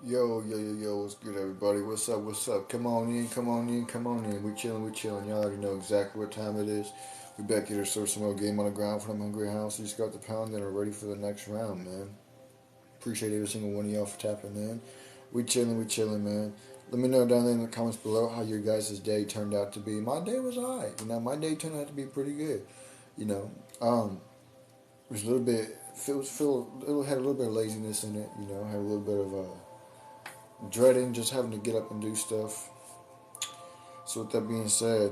Yo, what's good, everybody? What's up? Come on in, come on in, come on in. We chilling. Y'all already know exactly what time it is. We back here to serve some more game on the ground for them hungry house. We just got the pound and are ready for the next round, man. Appreciate every single one of y'all for tapping in. We chilling, man. Let me know down there in the comments below how your guys' day turned out to be. My day was alright. My day turned out to be pretty good. You know, it was a little bit, it had a little bit of laziness in it. Had a little bit of dreading just having to get up and do stuff. So with that being said,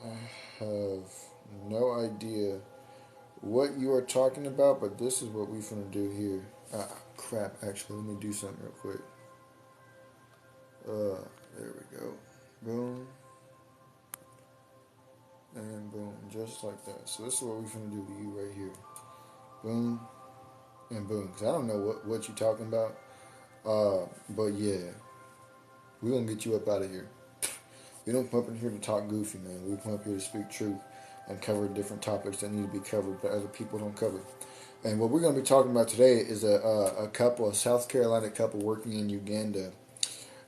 I have no idea what you are talking about, but this is what we finna do here. Crap, actually, let me do something real quick. There we go. Boom, and boom, just like that. So this is what we finna do to you right here. Boom, and boom. Because I don't know what you're talking about. But yeah, we gonna get you up out of here. We don't come up in here to talk goofy, man. We come up here to speak truth and cover different topics that need to be covered, but other people don't cover. And what we're going to be talking about today is a couple, a South Carolina couple working in Uganda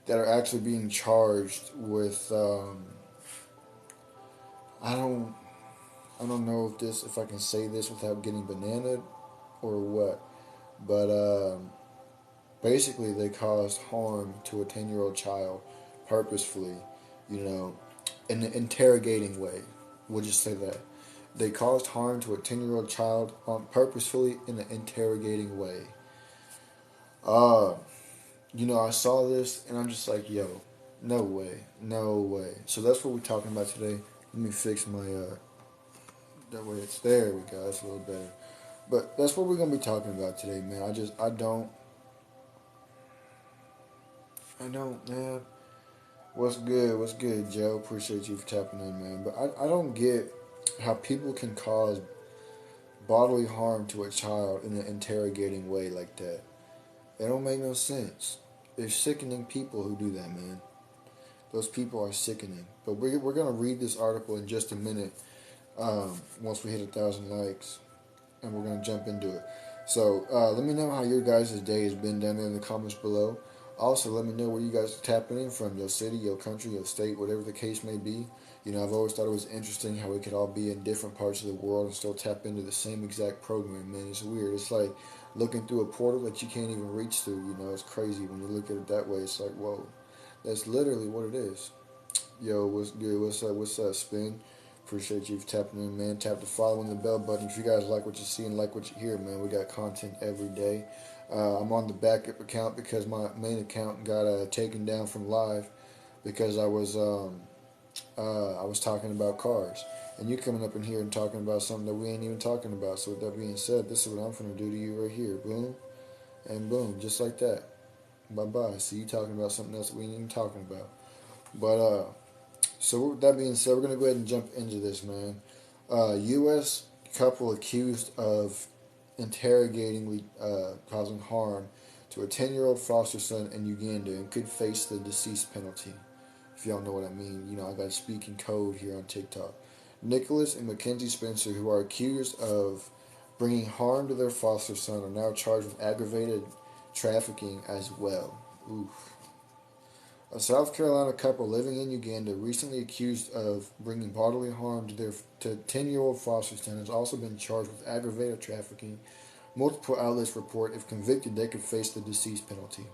that are actually being charged with. I don't, I don't know if I can say this without getting bananaed or what, but basically they caused harm to a 10-year-old child purposefully, you know, in an interrogating way. We'll just say that. They caused harm to a 10-year-old child purposefully in an interrogating way. Uh, I saw this and I'm just like, yo, no way, no way. So that's what we're talking about today. Let me fix my, that way it's there. We go, that's a little better. But that's what we're going to be talking about today, man. Man. What's good, Joe? Appreciate you for tapping in, man. But I don't get how people can cause bodily harm to a child in an interrogating way like that. It don't make no sense. There's sickening people who do that, man. Those people are sickening. But we're going to read this article in just a minute once we hit 1,000 likes, and we're going to jump into it. So let me know how your guys' day has been down there in the comments below. Also, let me know where you guys are tapping in from, your city, your country, your state, whatever the case may be. I've always thought it was interesting how we could all be in different parts of the world and still tap into the same exact program, man. It's weird. It's like looking through a portal that you can't even reach through. It's crazy when you look at it that way. It's like, whoa, that's literally what it is. Yo, what's good? What's up, Spin? Appreciate you for tapping in, man. Tap the follow and the bell button. If you guys like what you see and like what you hear, man, we got content every day. I'm on the backup account because my main account got taken down from live because I was talking about cars, and you coming up in here and talking about something that we ain't even talking about. So with that being said, this is what I'm gonna do to you right here. Boom and boom, just like that. Bye bye. See you talking about something else that we ain't even talking about. But so with that being said, we're gonna go ahead and jump into this, man. U.S. couple accused of interrogatingly causing harm to a 10-year-old foster son in Uganda and could face the deceased penalty. If y'all know what I mean, I got speaking code here on TikTok. Nicholas and Mackenzie Spencer, who are accused of bringing harm to their foster son, are now charged with aggravated trafficking as well. Oof. A South Carolina couple living in Uganda recently accused of bringing bodily harm to their 10-year-old foster son has also been charged with aggravated trafficking. Multiple outlets report if convicted, they could face the deceased penalty.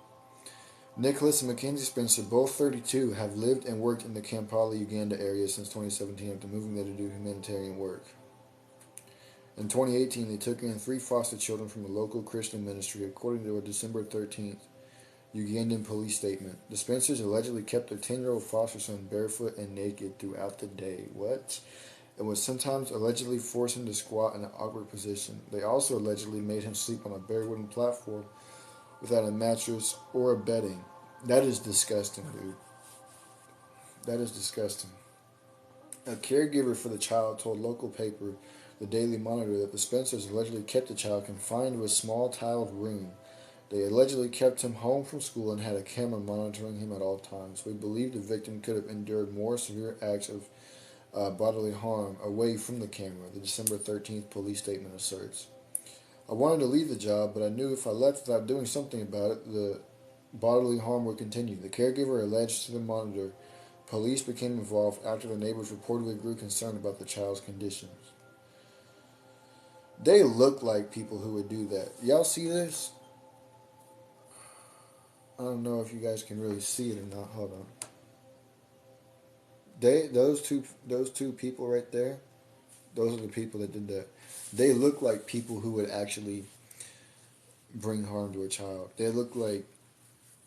Nicholas and Mackenzie Spencer, both 32, have lived and worked in the Kampala, Uganda area since 2017 after moving there to do humanitarian work. In 2018, they took in 3 foster children from a local Christian ministry, according to a December 13th Ugandan police statement. The Spencers allegedly kept their 10-year-old foster son barefoot and naked throughout the day. What? And would sometimes allegedly force him to squat in an awkward position. They also allegedly made him sleep on a bare wooden platform without a mattress or a bedding. That is disgusting, dude. That is disgusting. A caregiver for the child told local paper, the Daily Monitor, that the Spencers allegedly kept the child confined to a small tiled room. They allegedly kept him home from school and had a camera monitoring him at all times. We believe the victim could have endured more severe acts of bodily harm away from the camera, the December 13th police statement asserts. I wanted to leave the job, but I knew if I left without doing something about it, the bodily harm would continue. The caregiver alleged to the monitor. Police became involved after the neighbors reportedly grew concerned about the child's conditions. They look like people who would do that. Y'all see this? I don't know if you guys can really see it or not. Hold on. Those two people right there. Those are the people that did that. They look like people who would actually bring harm to a child. They look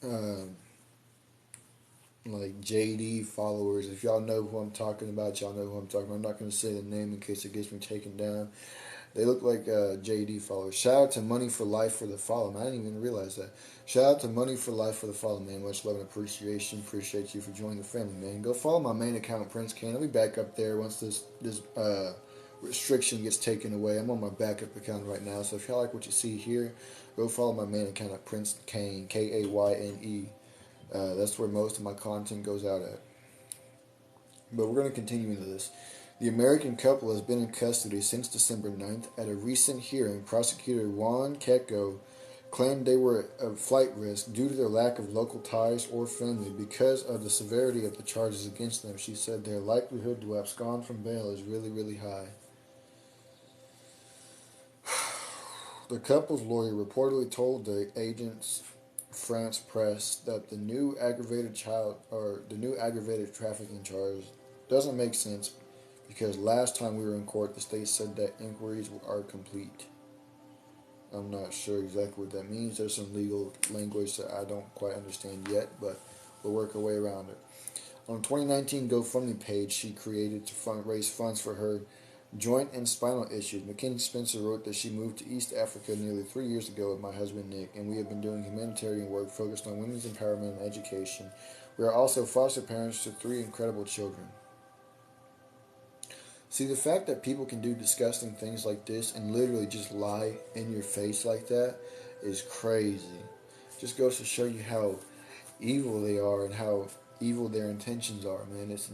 um, like JD followers. If y'all know who I'm talking about, y'all know who I'm talking about. I'm not going to say the name in case it gets me taken down. They look like JD followers. Shout out to Money for Life for the follow. Man, I didn't even realize that. Shout out to Money for Life for the follow, man. Much love and appreciation. Appreciate you for joining the family, man. Go follow my main account, Prince Kane. I'll be back up there once this restriction gets taken away. I'm on my backup account right now, so if y'all like what you see here, go follow my main account at Prince Kane, Kayne. That's where most of my content goes out at. But we're going to continue into this. The American couple has been in custody since December 9th. At a recent hearing, prosecutor Juan Keko claimed they were a flight risk due to their lack of local ties or family. Because of the severity of the charges against them, she said their likelihood to abscond from bail is really, really high. The couple's lawyer reportedly told the Agence France Press that the new aggravated trafficking charge doesn't make sense because last time we were in court, the state said that inquiries are complete. I'm not sure exactly what that means. There's some legal language that I don't quite understand yet, but we'll work our way around it. On a 2019 GoFundMe page she created to raise funds for her joint and spinal issues, Mackenzie Spencer wrote that she moved to East Africa nearly 3 years ago with my husband Nick, and we have been doing humanitarian work focused on women's empowerment and education. We are also foster parents to 3 incredible children. See, the fact that people can do disgusting things like this and literally just lie in your face like that is crazy. Just goes to show you how evil they are and how evil their intentions are, man. It's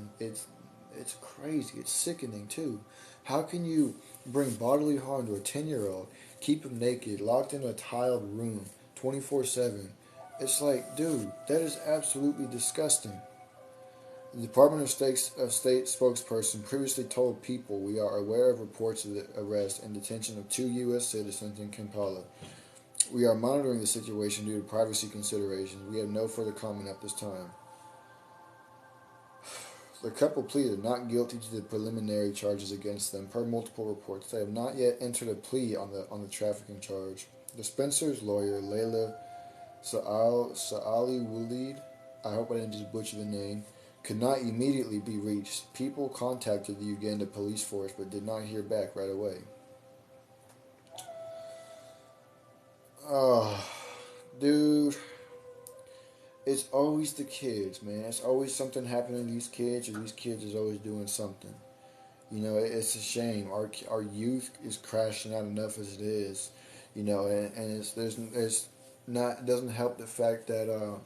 crazy. It's sickening too. How can you bring bodily harm to a 10-year-old, keep him naked, locked in a tiled room, 24/7? It's like, dude, that is absolutely disgusting. The Department of State spokesperson previously told People we are aware of reports of the arrest and detention of 2 U.S. citizens in Kampala. We are monitoring the situation due to privacy considerations. We have no further comment at this time. The couple pleaded not guilty to the preliminary charges against them. Per multiple reports, they have not yet entered a plea on the trafficking charge. The Spencer's lawyer, Layla Saali Wulid, I hope I didn't just butcher the name, could not immediately be reached. People contacted the Uganda police force but did not hear back right away. Oh, dude. It's always the kids, man. It's always something happening to these kids, or these kids is always doing something. You know, it's a shame. Our youth is crashing out enough as it is. You know, and there's not, it doesn't help the fact that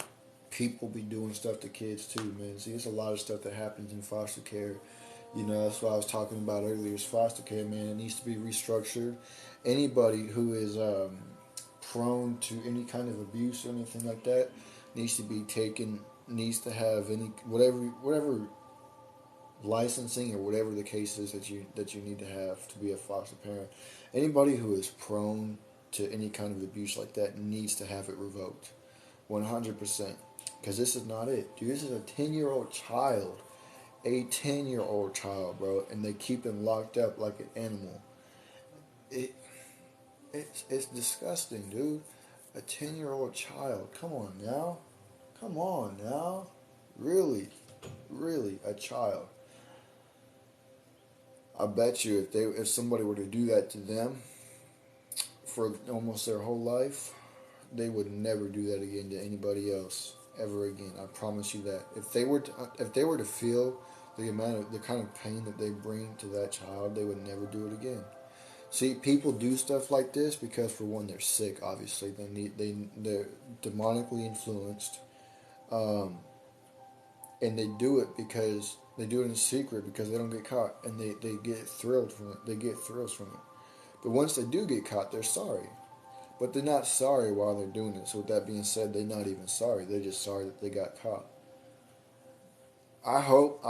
people be doing stuff to kids too, man. See, there's a lot of stuff that happens in foster care. You know, that's what I was talking about earlier. Is foster care, man. It needs to be restructured. Anybody who is prone to any kind of abuse or anything like that needs to be taken. Needs to have any whatever licensing or whatever the case is that you need to have to be a foster parent. Anybody who is prone to any kind of abuse like that needs to have it revoked, 100%. Because this is not it, dude. This is a 10-year-old child, bro, and they keep them locked up like an animal. It's disgusting, dude. A 10-year-old child. Come on now. Really, a child. I bet you if somebody were to do that to them for almost their whole life, they would never do that again to anybody else ever again. I promise you that. If they were to feel the kind of pain that they bring to that child, they would never do it again. See, people do stuff like this because, for one, they're sick. Obviously, they're demonically influenced, and they do it because they do it in secret because they don't get caught, and they get thrilled from it. They get thrills from it. But once they do get caught, they're sorry. But they're not sorry while they're doing it. So with that being said, they're not even sorry. They're just sorry that they got caught. I hope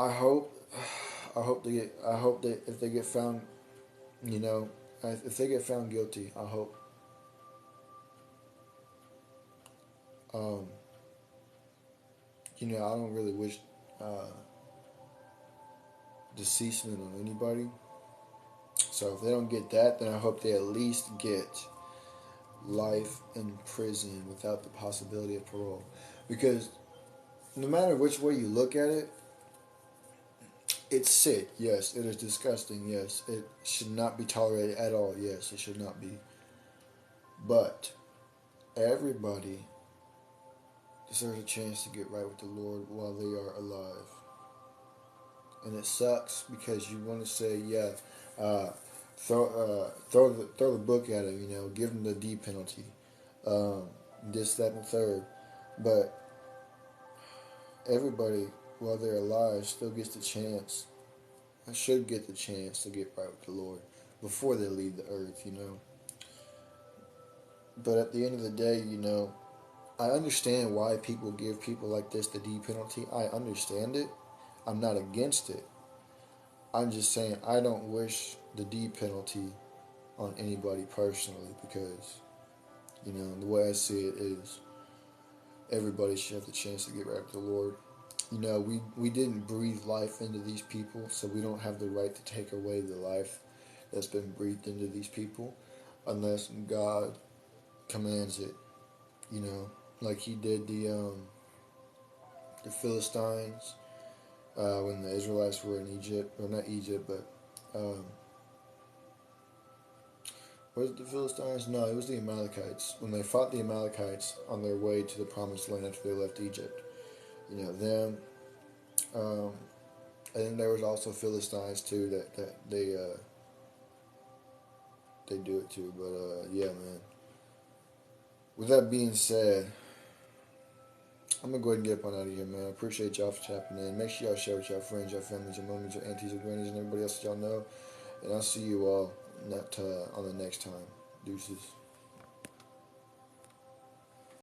they get. I hope that if they get found, you know, if they get found guilty, I hope. Um, I don't really wish uh, deceasement on anybody. So if they don't get that, then I hope they at least get life in prison without the possibility of parole. Because no matter which way you look at it, it's sick. Yes, it is disgusting. Yes, it should not be tolerated at all. Yes, it should not be. But everybody deserves a chance to get right with the Lord while they are alive. And it sucks because you want to say, yeah, throw the book at him, give him the D penalty, um, this, that, and the third. But everybody, while they're alive, still gets the chance, should get the chance to get right with the Lord before they leave the earth. But at the end of the day, I understand why people give people like this the D penalty. I understand it. I'm not against it. I'm just saying I don't wish the D penalty on anybody personally because, the way I see it is everybody should have the chance to get right with the Lord. We didn't breathe life into these people, so we don't have the right to take away the life that's been breathed into these people unless God commands it, like he did the Philistines when the Israelites were in Egypt, or not Egypt, but was it the Philistines? No, it was the Amalekites. When they fought the Amalekites on their way to the Promised Land after they left Egypt, them. Um, and then there was also Philistines too that they do it too. But yeah, man. With that being said, I'm gonna go ahead and get up on out of here, man. I appreciate y'all for tapping in. Make sure y'all share with y'all friends, y'all families, your mommies, your aunties, your grannies, and everybody else that y'all know. And I'll see you all on the next time. Deuces.